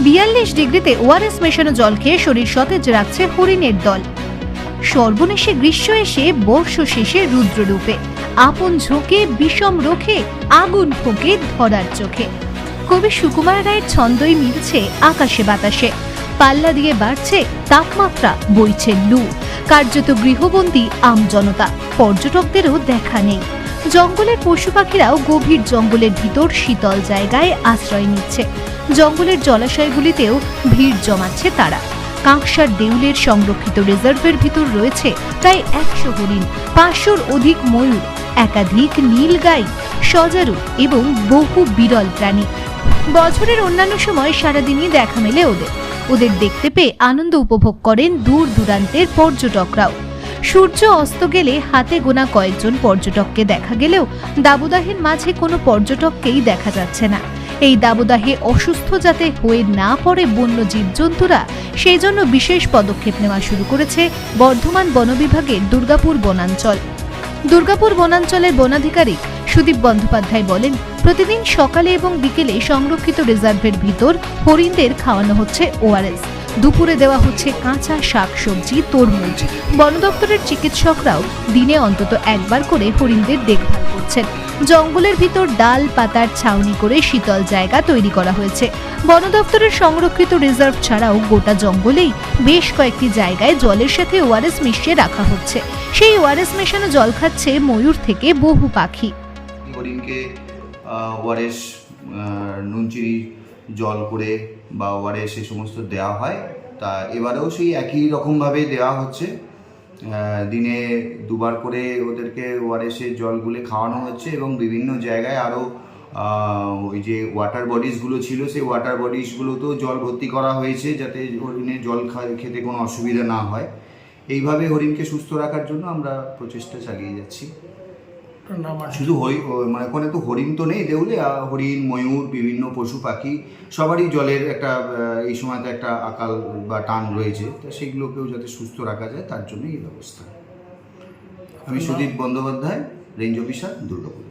42 ডিগ্রিতে ওআরএস মেশানো জল খেয়ে শরীর সতেজ রাখছে হরিণের দল। সর্বনেশে গ্রীষ্ম এসে বর্ষ শেষে রুদ্ররূপে, আপন ঝোঁকে বিষম রোখে, আগুন ফোঁকে ধরার চোখে। কবি সুকুমার রায়ের ছন্দই মিলছে আকাশে বাতাসে, পাল্লা দিয়ে বাড়ছে তাপমাত্রা, বইছে লু, কার্যত গৃহবন্দী আমজনতা, পর্যটকদেরও দেখা নেই। জঙ্গলের পশু পাখিরাও গভীর জঙ্গলের ভিতর শীতল জায়গায় আশ্রয় নিচ্ছে। জঙ্গলের জলাশয়গুলিতেও ভিড় জমাচ্ছে তারা। কাঁকসার দেউলের সংরক্ষিত রিজার্ভের ভিতর রয়েছে প্রায় 100 হরিণ, 500-র অধিক ময়ূর, একাধিক নীলগাই, সজারু এবং বহু বিরল প্রাণী। বছরের অন্যান্য সময় সারাদিনই দেখা মেলে ওদের দেখতে পেয়ে আনন্দ উপভোগ করেন দূর দূরান্তের পর্যটকরাও। সূর্য অস্ত গেলে হাতে গোনা কয়েকজন পর্যটককে দেখা গেলেও দাবদাহের মাঝে কোনো পর্যটককেই দেখা যাচ্ছে না। এই দাবদাহে অসুস্থ যাতে হয়ে না পড়ে বন্য জীবজন্তুরা, সেই জন্য বিশেষ পদক্ষেপ নেওয়া শুরু করেছে বর্ধমান বন বিভাগের দুর্গাপুর বনাঞ্চল। দুর্গাপুর বনাঞ্চলের বনাধিকারিক সুদীপ বন্দ্যোপাধ্যায় বলেন, প্রতিদিন সকালে এবং বিকেলে সংরক্ষিত রিজার্ভের ভিতর হরিণদের খাওয়ানো হচ্ছে ওআরএস, দুপুরে দেওয়া হচ্ছে কাঁচা শাকসবজি, তরমুজ। বন দপ্তরের চিকিৎসকরাও দিনে অন্তত একবার করে হরিণদের দেখভাল করছেন। জঙ্গলের ভিতর ডাল পাতার ছাউনি করে শীতল জায়গা তৈরি করা হয়েছে। বন দপ্তরের সংরক্ষিত রিজার্ভ ছাড়াও গোটা জঙ্গলেই বেশ কয়েকটি জায়গায় জলের সাথে ওআরএস মিশিয়ে রাখা হচ্ছে। সেই ওআরএস মেশানো জল খাচ্ছে ময়ূর থেকে বহু পাখি। হরিণকে ওআরএস, নুনচিনি জল করে বা ওআরএস এই সমস্ত দেওয়া হয়। তা এবারেও সেই একই রকমভাবে দেওয়া হচ্ছে। দিনে 2 বার করে ওদেরকে ওআরএসের জলগুলো খাওয়ানো হচ্ছে এবং বিভিন্ন জায়গায় আরও ওই যে ওয়াটার বডিজগুলো ছিল সেই ওয়াটার বডিজগুলোতেও জল ভর্তি করা হয়েছে যাতে হরিণের জল খেতে কোনো অসুবিধা না হয়। এইভাবে হরিণকে সুস্থ রাখার জন্য আমরা প্রচেষ্টা চালিয়ে যাচ্ছি। শুধু মানে ওখানে তো হরিণ তো নেই দেউলে, হরিণ, ময়ূর, বিভিন্ন পশু পাখি সবারই জলের একটা এই সময়তে একটা আকাল বা টান রয়েছে, তা সেগুলোকেও যাতে সুস্থ রাখা যায় তার জন্য এই ব্যবস্থা। আমি সুদীপ বন্দ্যোপাধ্যায়, রেঞ্জ অফিসার, দুর্গাপুর।